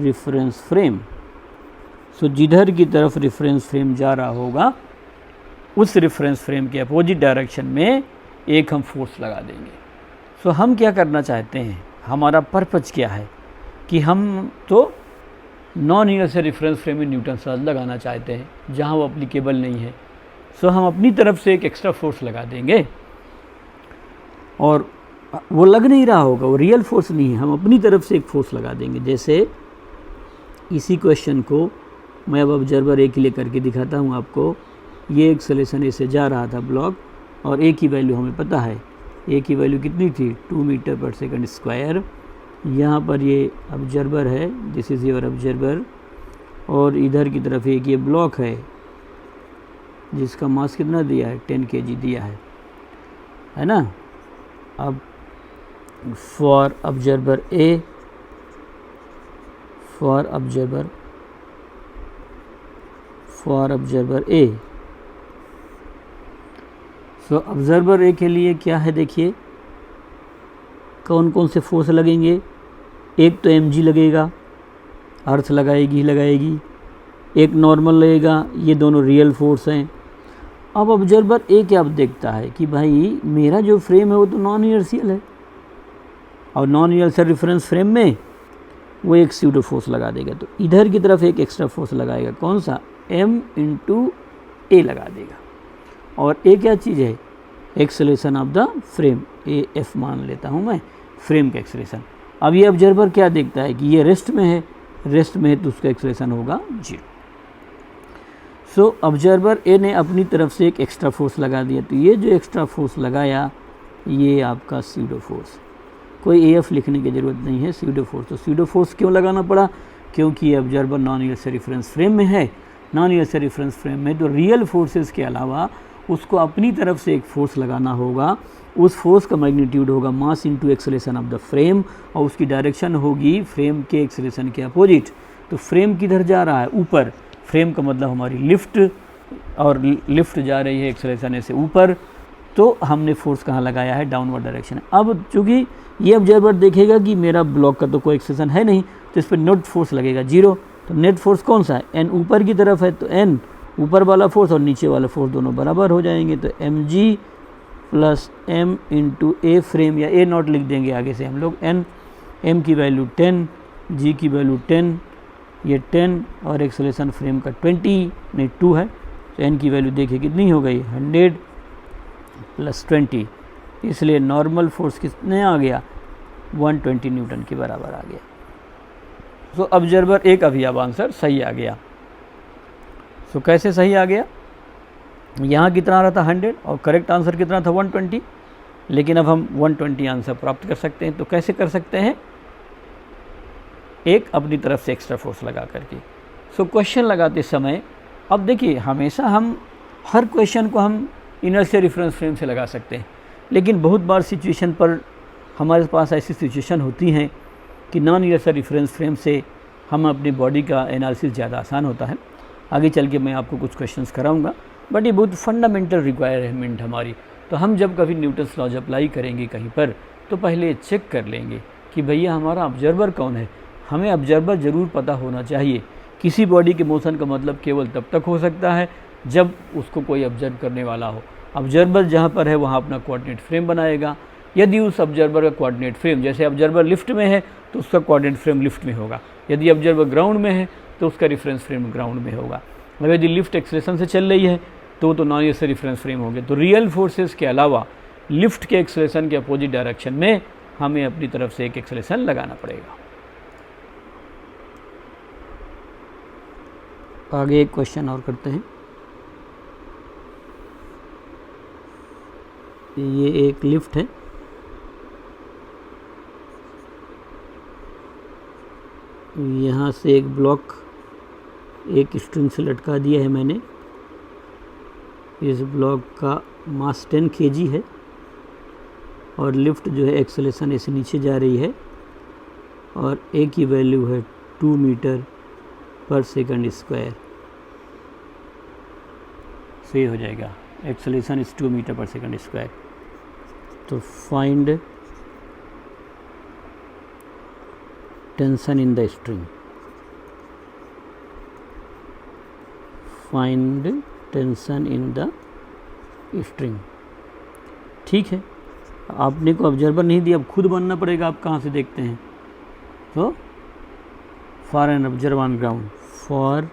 reference frame। सो जिधर की तरफ रेफरेंस फ्रेम जा रहा होगा उस रेफरेंस फ्रेम के अपोजिट डायरेक्शन में एक हम फोर्स लगा देंगे। सो हम क्या करना चाहते हैं, हमारा पर्पज़ क्या है कि हम तो नॉन यूनिवर्सल रेफरेंस फ्रेम में न्यूटन्स लॉ लगाना चाहते हैं जहाँ वो अप्लीकेबल नहीं है। सो हम अपनी तरफ से एक एक्स्ट्रा फोर्स लगा देंगे और वो लग नहीं रहा होगा, वो रियल फोर्स नहीं है, हम अपनी तरफ से एक फोर्स लगा देंगे। जैसे इसी क्वेश्चन को मैं अब ऑब्जर्वर ए के लिए करके दिखाता हूँ आपको। ये एक्सेलरेशन ए से जा रहा था ब्लॉक और ए की वैल्यू हमें पता है, ए की वैल्यू कितनी थी, 2 मीटर पर सेकंड स्क्वायर। यहाँ पर ये ऑब्जर्वर है, दिस इज़ योर ऑब्जर्वर, और इधर की तरफ एक ये ब्लॉक है जिसका मास कितना दिया है, 10 kg दिया है ना। अब for observer A, for observer A, so observer A के लिए क्या है, देखिए कौन कौन से फोर्स लगेंगे। एक तो mg लगेगा, अर्थ लगाएगी, एक नॉर्मल लगेगा, ये दोनों रियल फोर्स हैं। अब ऑब्जर्वर ए क्या देखता है कि भाई मेरा जो फ्रेम है वो तो नॉन इनर्शियल है और नॉन इनर्शियल रेफरेंस फ्रेम में वो एक स्यूडो फोर्स लगा देगा। तो इधर की तरफ एक एक्स्ट्रा फोर्स लगाएगा, कौन सा, m इंटू ए लगा देगा। और ए क्या चीज़ है, acceleration of the frame, A F मान लेता हूँ मैं, फ्रेम का एक्सेलरेशन। अब ये ऑब्जर्वर क्या देखता है कि ये रेस्ट में है, रेस्ट में है तो उसका एक्सेलरेशन होगा 0। सो ऑब्जर्वर ए ने अपनी तरफ से एक एक्स्ट्रा फोर्स लगा दिया, तो ये जो एक्स्ट्रा फोर्स लगाया ये आपका स्यूडो फोर्स, कोई ए एफ लिखने की ज़रूरत नहीं है, स्यूडो फोर्स। तो स्यूडो फोर्स क्यों लगाना पड़ा, क्योंकि ये observer non universal reference frame में है। नॉन यूनिवर्सल रेफरेंस फ्रेम में तो रियल फोर्सेस के अलावा उसको अपनी तरफ से एक फोर्स लगाना होगा। उस फोर्स का मैग्नीट्यूड होगा mass into acceleration of the frame, और उसकी डायरेक्शन होगी फ्रेम के एक्सेलरेशन के अपोजिट। तो फ्रेम किधर जा रहा है, ऊपर। फ्रेम का मतलब हमारी लिफ्ट, और लिफ्ट जा रही है एक्सेलरेशन ऐसे ऊपर, तो हमने फोर्स कहाँ लगाया है, डाउनवर्ड डायरेक्शन। अब चूँकि ये ऑब्जर्वर देखेगा कि मेरा ब्लॉक का तो कोई एक्सेलरेशन है नहीं, तो इस पर नेट फोर्स लगेगा 0। तो नेट फोर्स कौन सा है, एन ऊपर की तरफ है, तो एन ऊपर वाला फोर्स और नीचे वाला फोर्स दोनों बराबर हो जाएंगे। तो M G plus M into A frame, या ए नॉट लिख देंगे आगे से हम लोग, एन, एम की वैल्यू 10, जी की वैल्यू 10, ये 10 और एक्सेलरेशन फ्रेम का 20 नहीं 2 है, तो एन की वैल्यू देखिए कितनी हो गई, 100 प्लस 20, इसलिए नॉर्मल फोर्स कितने आ गया, 120 न्यूटन के बराबर आ गया। तो ऑब्जर्वर एक अभी अब आंसर सही आ गया। तो कैसे सही आ गया, यहाँ कितना आ रहा था 100 और करेक्ट आंसर कितना था 120, लेकिन अब हम 120 आंसर प्राप्त कर सकते हैं। तो कैसे कर सकते हैं, एक अपनी तरफ से एक्स्ट्रा फोर्स लगा करके। सो क्वेश्चन लगाते समय अब देखिए, हमेशा हम हर क्वेश्चन को हम इनर्शियल रेफरेंस फ्रेम से लगा सकते हैं, लेकिन बहुत बार सिचुएशन पर हमारे पास ऐसी सिचुएशन होती हैं कि नॉन इनर्शियल रेफरेंस फ्रेम से हम अपनी बॉडी का एनालिसिस ज़्यादा आसान होता है। आगे चल के मैं आपको कुछ क्वेश्चंस कराऊंगा, बट ये बहुत फंडामेंटल रिक्वायरमेंट हमारी। तो हम जब कभी न्यूटन्स लॉज अप्लाई करेंगे कहीं पर, तो पहले चेक कर लेंगे कि भैया हमारा ऑब्जर्वर कौन है। हमें ऑब्जर्वर ज़रूर पता होना चाहिए। किसी बॉडी के मोशन का मतलब केवल तब तक हो सकता है जब उसको कोई ऑब्जर्व करने वाला हो। ऑब्जर्वर जहाँ पर है वहाँ अपना कोऑर्डिनेट फ्रेम बनाएगा। यदि उस ऑब्जर्वर का कोऑर्डिनेट फ्रेम, जैसे ऑब्जर्वर लिफ्ट में है तो उसका कोऑर्डिनेट फ्रेम लिफ्ट में होगा, यदि ऑब्जर्वर ग्राउंड में है तो उसका रेफरेंस फ्रेम ग्राउंड में होगा। अब यदि लिफ्ट एक्सेलरेशन से चल रही है तो नॉन यूनिवर्सल रेफरेंस फ्रेम हो गया। तो रियल फोर्सेस के अलावा लिफ्ट के एक्सेलरेशन के अपोजिट डायरेक्शन में हमें अपनी तरफ से एक एक्सेलरेशन लगाना पड़ेगा। आगे एक क्वेश्चन और करते हैं। ये एक लिफ्ट है, यहाँ से एक ब्लॉक एक स्ट्रिंग से लटका दिया है मैंने। इस ब्लॉक का मास 10 kg है और लिफ्ट जो है एक्सेलरेशन ऐसे नीचे जा रही है, और ए की वैल्यू है 2 मीटर पर सेकंड स्क्वायर। सही हो जाएगा, एक्सेलरेशन इज 2 मीटर पर सेकंड स्क्वायर। तो find tension in the string, find tension in the string. ठीक है, आपने को ऑब्जर्वर नहीं दिया, अब खुद बनना पड़ेगा। आप कहाँ से देखते हैं, तो for an observer on ground, for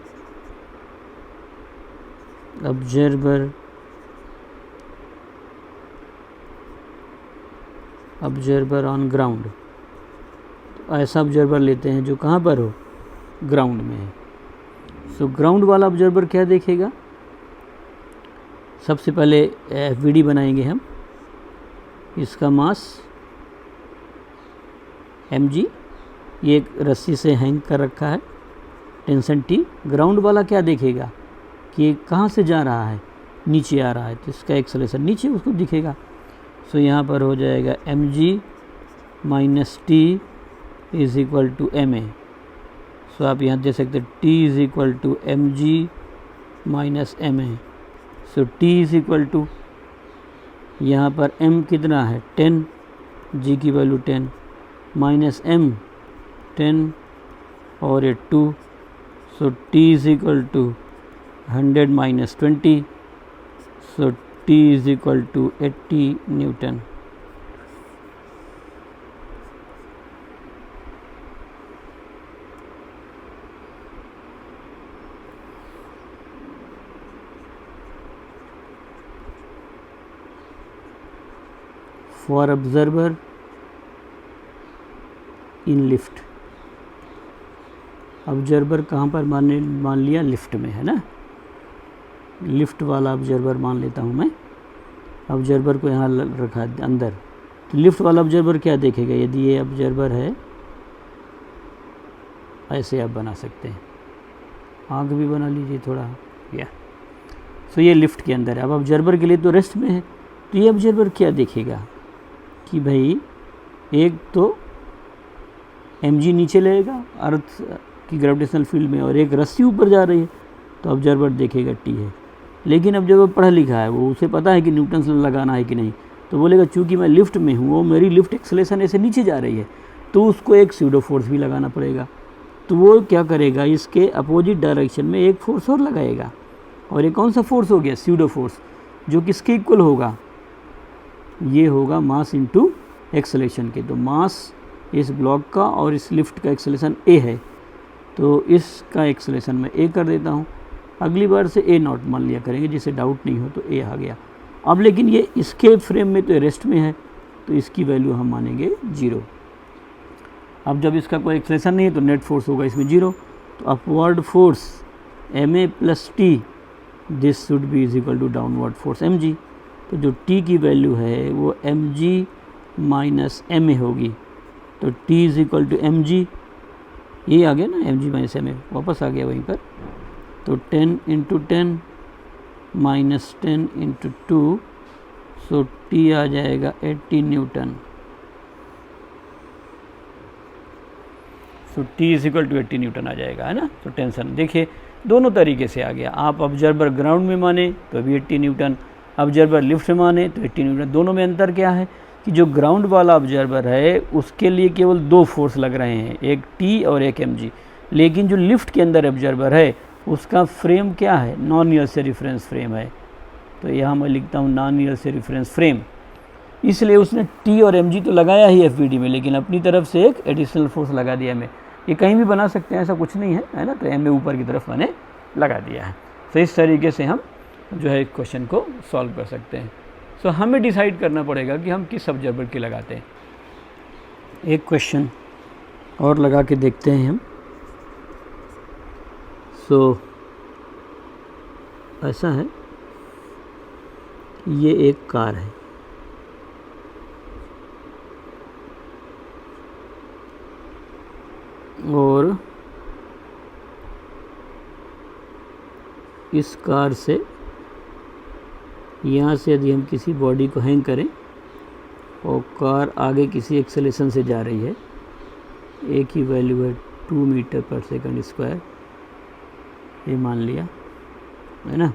observer on ground. तो ऐसा ऑब्जर्वर लेते हैं जो कहाँ पर हो, ग्राउंड में है। सो ग्राउंड वाला ऑब्जर्वर क्या देखेगा, सबसे पहले एफवीडी बनाएंगे हम। इसका मास mg, ये एक रस्सी से हैंग कर रखा है, टेंशन T। ग्राउंड वाला क्या देखेगा कि ये कहाँ से जा रहा है, नीचे आ रहा है, तो इसका एक्सेलरेशन नीचे उसको दिखेगा। सो यहाँ पर हो जाएगा mg minus T is equal to ma। So आप यहाँ दे सकते हैं T is equal to mg minus ma। So T is equal to, यहाँ पर m कितना है 10, g की वैल्यू 10, माइनस m 10 और ये 2। So T is equal to 100 minus 20। So T is equal to 80 newton. For observer in lift. Observer कहाँ पर मान लिया, लिफ्ट में, है ना, लिफ्ट वाला ऑब्जर्वर मान लेता हूँ मैं। ऑब्जर्वर को यहाँ रखा अंदर, तो लिफ्ट वाला ऑब्जर्वर क्या देखेगा, यदि ये ऑब्जर्वर है, ऐसे आप बना सकते हैं, आँख भी बना लीजिए थोड़ा, या सो ये लिफ्ट के अंदर है। अब ऑब्जर्वर के लिए तो रेस्ट में है, तो ये ऑब्जर्वर क्या देखेगा कि भाई एक तो mg नीचे लेगा अर्थ की ग्रेविटेशनल फील्ड में, और एक रस्सी ऊपर जा रही है, तो ऑब्जर्वर देखेगा t है। लेकिन अब जब वो पढ़ा लिखा है, वो उसे पता है कि न्यूटन्स लगाना है कि नहीं, तो बोलेगा चूँकि मैं लिफ्ट में हूँ, वो मेरी लिफ्ट एक्सेलेरेशन ऐसे नीचे जा रही है, तो उसको एक स्यूडो फोर्स भी लगाना पड़ेगा। तो वो क्या करेगा, इसके अपोजिट डायरेक्शन में एक फोर्स और लगाएगा, और ये कौन सा फोर्स हो गया, स्यूडो फोर्स, जो किसके इक्वल होगा, ये होगा मास इनटू एक्सेलेरेशन के। तो मास इस ब्लॉक का और इस लिफ्ट का एक्सेलेरेशन a है, तो इसका एक्सेलेरेशन मैं a कर देता हूँ। अगली बार से a नॉट मान लिया करेंगे, जिससे डाउट नहीं हो, तो a आ गया। अब लेकिन ये इसके फ्रेम में तो रेस्ट में है, तो इसकी वैल्यू हम मानेंगे 0। अब जब इसका कोई एक्सेलेरेशन नहीं है, तो नेट फोर्स होगा इसमें 0। तो upward force ma plus T, this should be is equal to downward force mg। तो जो t की वैल्यू है वो mg माइनस ma होगी, तो t is equal to mg, ये आ गया ना, mg माइनस ma वापस आ गया वहीं पर। तो 10 into 10 minus 10 into 2, so t आ जाएगा 80 newton. So t is equal to 80 newton आ जाएगा, है ना। तो टेंशन देखिए दोनों तरीके से आ गया। आप ऑब्जर्वर ग्राउंड में माने तो भी 80 न्यूटन, ऑब्जर्वर लिफ्ट में माने तो 80 न्यूटन। दोनों में अंतर क्या है कि जो ग्राउंड वाला ऑब्जर्वर है उसके लिए केवल 2 फोर्स लग रहे हैं, एक टी और एक mg। लेकिन जो लिफ्ट के अंदर ऑब्जर्वर है उसका फ्रेम क्या है, नॉन ईयर से रिफरेंस फ्रेम है। तो यहाँ मैं लिखता हूँ नॉन ईयर से रिफरेंस फ्रेम, इसलिए उसने टी और mg तो लगाया ही FVD में, लेकिन अपनी तरफ से एक एडिशनल फोर्स लगा दिया मैं। ये कहीं भी बना सकते हैं, ऐसा कुछ नहीं है, है ना। तो ma ऊपर की तरफ मैंने लगा दिया है। तो इस तरीके से हम जो है क्वेश्चन को सॉल्व कर सकते हैं। सो हमें डिसाइड करना पड़ेगा कि हम किस ऑब्जर्वर की लगाते हैं। एक क्वेश्चन और लगा के देखते हैं हम। सो ऐसा है, ये एक कार है, और इस कार से यहाँ से यदि हम किसी बॉडी को हैंग करें और कार आगे किसी एक्सेलेरेशन से जा रही है, एक ही वैल्यू है 2 मीटर पर सेकंड स्क्वायर, ये मान लिया, है ना।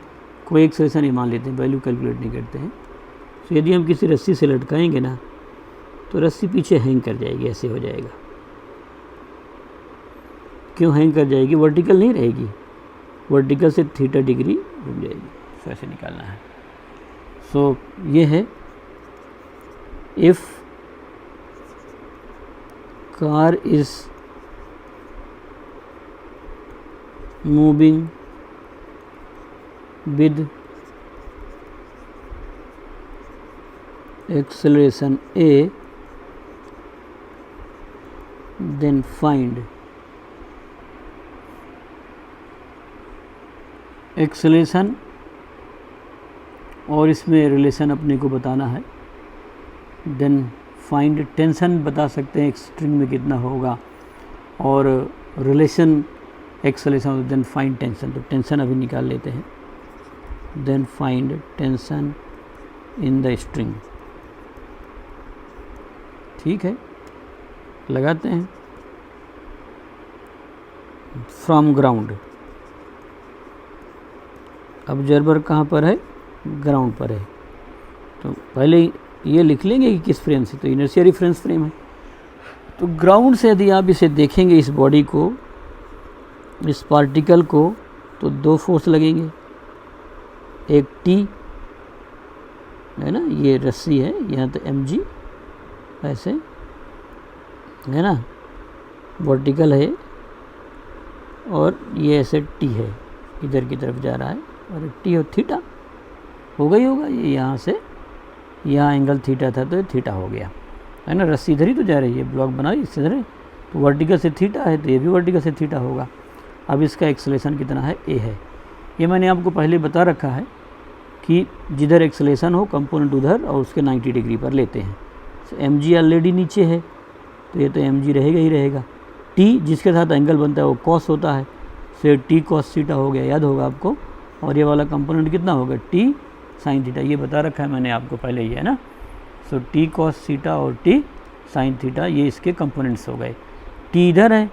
कोई एक्सेलेरेशन ही मान लेते हैं, वैल्यू कैलकुलेट नहीं करते हैं। तो यदि हम किसी रस्सी से लटकाएंगे ना, तो रस्सी पीछे हैंग कर जाएगी, ऐसे हो जाएगा। क्यों हैंग कर जाएगी, वर्टिकल नहीं रहेगी, वर्टिकल से थीटा डिग्री रुक जाएगी। तो ऐसे निकालना है। सो ये है, if car is moving with acceleration a, then find acceleration, और इसमें रिलेशन अपने को बताना है। देन फाइंड टेंशन, बता सकते हैं एक स्ट्रिंग में कितना होगा, और relation acceleration, then find tension. तो टेंशन अभी निकाल लेते हैं। Then find tension in the string, ठीक है, लगाते हैं। फ्रॉम ग्राउंड, ऑब्जर्वर कहाँ पर है, ग्राउंड पर है। तो पहले ये लिख लेंगे कि किस फ्रेम से, तो इनर्शिया रिफरेंस फ्रेम है। तो ग्राउंड से यदि आप इसे देखेंगे, इस बॉडी को, इस पार्टिकल को, तो 2 फोर्स लगेंगे, एक टी है ना, ये रस्सी है, यहाँ तो mg ऐसे है ना, वर्टिकल है, और ये ऐसे टी है, इधर की तरफ जा रहा है, और टी और थीटा होगा ही होगा, ये यहाँ से यहाँ एंगल थीटा था तो ये थीटा हो गया, है ना। रस्सी इधर ही तो जा रही है, ब्लॉक बनाई इससे इधर, तो वर्टिकल से थीटा है तो ये भी वर्टिकल से थीटा होगा। अब इसका एक्सेलेरेशन कितना है, ए है। ये मैंने आपको पहले बता रखा है कि जिधर एक्सेलेरेशन हो कंपोनेंट उधर और उसके 90 डिग्री पर लेते हैं। एम जी ऑलरेडी नीचे है तो ये तो एम जी रहेगा ही रहेगा। टी जिसके साथ एंगल बनता है वो कॉस होता है, फिर टी कॉस थीटा हो गया, याद होगा आपको। और ये वाला कंपोनेंट कितना होगा, टी साइन थीटा, ये बता रखा है मैंने आपको पहले ही, है ना। सो टी कॉस थीटा और टी साइन थीटा ये इसके कंपोनेंट्स हो गए। टी इधर है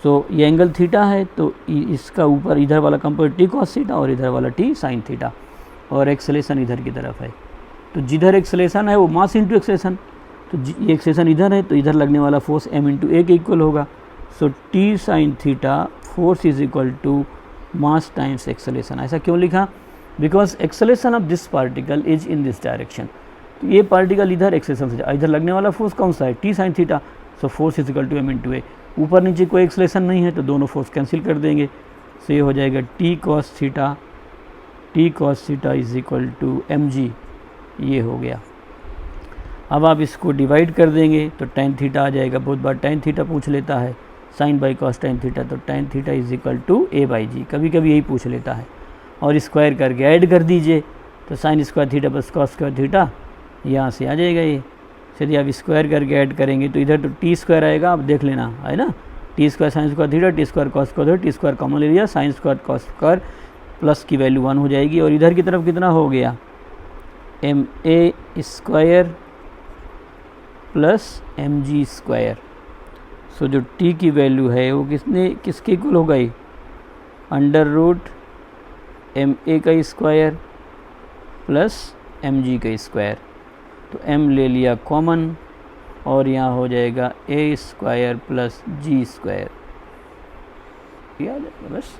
सो ये एंगल थीटा है तो इसका ऊपर इधर वाला कंपोनेंट टी कॉस थीटा और इधर वाला टी साइन थीटा, और एक्सेलेरेशन इधर की तरफ है। तो जिधर एक्सेलेरेशन है वो मास इंटू एक्सेलेरेशन, तो ये एक्सेलेरेशन इधर है तो इधर लगने वाला फोर्स m इंटू ए के इक्वल होगा। So T sine theta force is equal to mass times acceleration. ऐसा क्यों लिखा, because acceleration of this particle is in this direction. तो ये पार्टिकल इधर एक्सेलेरेशन से इधर लगने वाला फोर्स कौन सा है, T sine theta. So force is equal to m into A. ऊपर नीचे कोई एक्सेलेरेशन नहीं है तो दोनों फोर्स कैंसिल कर देंगे। सो ये हो जाएगा T cos theta is equal to M G, ये हो गया। अब आप इसको डिवाइड कर देंगे तो टेन थीटा आ जाएगा, बहुत बार टेन थीटा पूछ लेता है, sine by cos tan theta, तो tan theta is equal to A by G, कभी कभी यही पूछ लेता है। और स्क्वायर करके ऐड कर दीजिए तो sine square theta plus cos square theta यहाँ से आ जाएगा ये। यदि आप स्क्वायर करके ऐड करेंगे तो इधर तो टी स्क्वायर आएगा, आप देख लेना, है ना। T square sine square theta, T square cos square, T square common ले लिया, sine square cos square plus की वैल्यू 1 हो जाएगी। और इधर की तरफ कितना हो गया, M A square plus M G square. So जो टी की वैल्यू है वो किसके इक्वल हो गई, अंडर रूट एम ए का स्क्वायर प्लस एम जी का स्क्वायर। तो m ले लिया कॉमन और यहाँ हो जाएगा ए स्क्वायर प्लस जी स्क्वायर, ये आ जाएगा बस।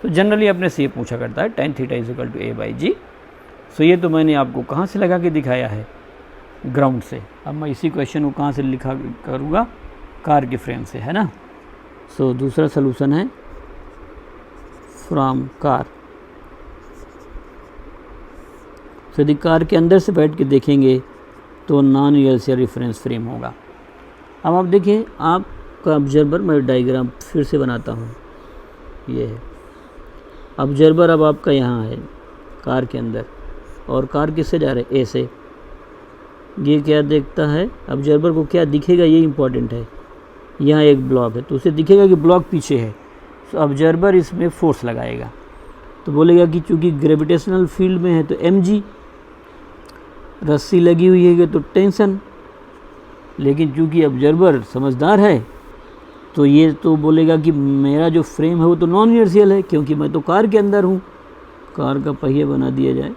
तो जनरली अपने से ये पूछा करता है tan theta is equal to A by G. So ये तो मैंने आपको कहाँ से लगा के दिखाया है, ग्राउंड से। अब मैं इसी क्वेश्चन को कहाँ से लिखा करूँगा, कार के फ्रेम से, है ना। सो दूसरा सलूशन है फ्रॉम कार। तो यदि कार के अंदर से बैठ के देखेंगे तो नॉन यूएलसीआर रेफरेंस फ्रेम होगा। अब आप देखिए, आपका ऑब्जर्वर, मैं डायग्राम फिर से बनाता हूँ, ये है ऑब्जर्वर। अब आपका यहाँ है कार के अंदर, और कार किससे जा रहे हैं, ए से। ये क्या देखता है ऑब्जर्वर को, क्या दिखेगा ये इंपॉर्टेंट है। यहाँ एक ब्लॉक है तो उसे दिखेगा कि ब्लॉक पीछे है, तो ऑब्जर्वर इसमें फोर्स लगाएगा तो बोलेगा कि चूँकि ग्रेविटेशनल फील्ड में है तो एम जी, रस्सी लगी हुई है तो टेंशन। लेकिन चूँकि ऑब्जर्वर समझदार है तो ये तो बोलेगा कि मेरा जो फ्रेम है वो तो नॉन इनर्शियल है, क्योंकि मैं तो कार के अंदर हूँ, कार का पहिया बना दिया जाए।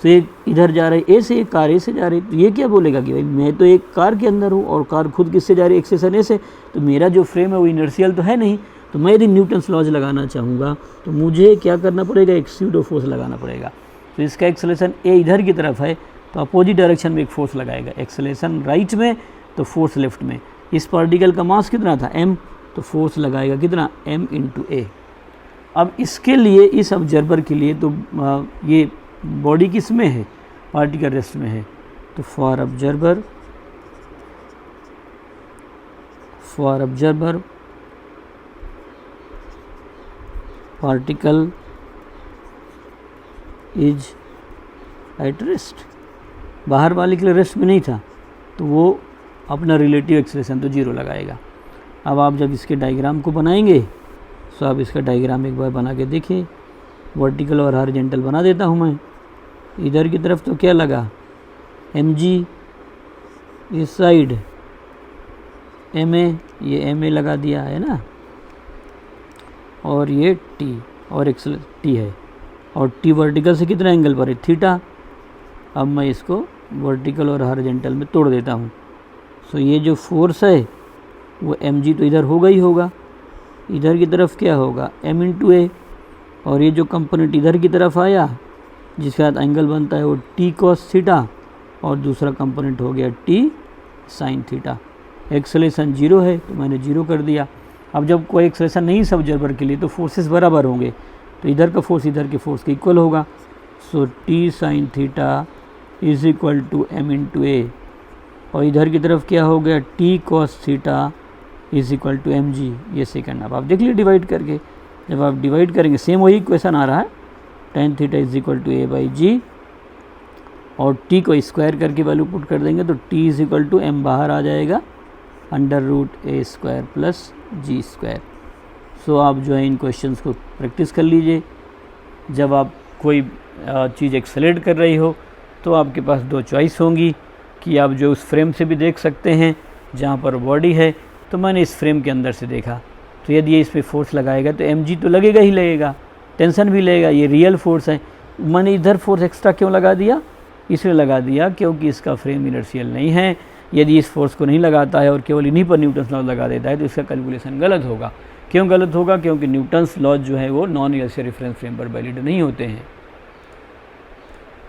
तो एक इधर जा रहा है ए से, एक कार ए से जा रही है, तो ये क्या बोलेगा कि भाई मैं तो एक कार के अंदर हूँ और कार खुद किससे जा रही है, एक्सेलेरेशन ए से, तो मेरा जो फ्रेम है वो इनर्शियल तो है नहीं। तो मैं यदि न्यूटन्स लॉज लगाना चाहूँगा तो मुझे क्या करना पड़ेगा, एक स्यूडो फोर्स लगाना पड़ेगा। तो इसका एक्सेलेरेशन ए इधर की तरफ है तो अपोजिट डायरेक्शन में एक फोर्स लगाएगा, एक्सेलेरेशन राइट में तो फोर्स लेफ्ट में। इस पार्टिकल का मास कितना था, m, तो फोर्स लगाएगा कितना, m इंटू ए। अब इसके लिए, इस ऑब्जर्वर के लिए तो ये बॉडी किस में है, पार्टिकल रेस्ट में है। तो for observer particle is at rest, बाहर वाले के लिए रेस्ट में नहीं था तो वो अपना रिलेटिव एक्सेलेरेशन तो जीरो लगाएगा। अब आप जब इसके डायग्राम को बनाएंगे तो आप इसका डायग्राम एक बार बना के देखिए। वर्टिकल और हॉरिजॉन्टल बना देता हूँ मैं। इधर की तरफ तो क्या लगा, एम जी, इस साइड एम ए, ये एम ए लगा दिया है ना, और ये टी, और एक्सेल टी है, और टी वर्टिकल से कितना एंगल पर है, थीटा। अब मैं इसको वर्टिकल और हॉरिजॉन्टल में तोड़ देता हूँ। सो ये जो फोर्स है वो एम जी तो इधर होगा ही होगा, इधर की तरफ क्या होगा, एम इंटू ए, और ये जो कंपोनेंट इधर की तरफ आया जिसके साथ एंगल बनता है वो टी कॉस थीटा, और दूसरा कंपोनेंट हो गया T sine theta. Acceleration zero है तो मैंने जीरो कर दिया। अब जब कोई एक्सेलेरेशन नहीं है ऑब्जर्वर के लिए तो फोर्सेस बराबर होंगे, तो इधर का फोर्स इधर के फोर्स के इक्वल होगा। So T sine theta is equal to M into A, और इधर की तरफ क्या हो गया, T cos theta is equal to M G. ये सेकंड आप देख लीजिए डिवाइड करके, जब आप डिवाइड करेंगे सेम वही इक्वेशन आ रहा है, tan theta is equal to A by G, और टी को स्क्वायर करके वैल्यू पुट कर देंगे तो T is equal to M बाहर आ जाएगा, under root A square plus G square. So आप जो है इन क्वेश्चंस को प्रैक्टिस कर लीजिए। जब आप कोई चीज़ एक्सेलेरेट कर रही हो तो आपके पास दो चॉइस होंगी कि आप जो उस फ्रेम से भी देख सकते हैं जहाँ पर बॉडी है, तो मैंने इस फ्रेम के अंदर से देखा, तो यदि ये इस पर फोर्स लगाएगा तो एम जी तो लगेगा ही लगेगा, टेंशन भी लगेगा, ये रियल फोर्स है। मैंने इधर फोर्स एक्स्ट्रा क्यों लगा दिया, इसलिए लगा दिया क्योंकि इसका फ्रेम इनर्शियल नहीं है। यदि इस फोर्स को नहीं लगाता है और केवल इन्हीं पर न्यूटन्स लॉ लगा देता है तो इसका कैलकुलेशन गलत होगा। क्यों गलत होगा, क्योंकि न्यूटन्स लॉ जो है वो नॉन इनर्शियल रेफरेंस फ्रेम पर वैलिड नहीं होते हैं।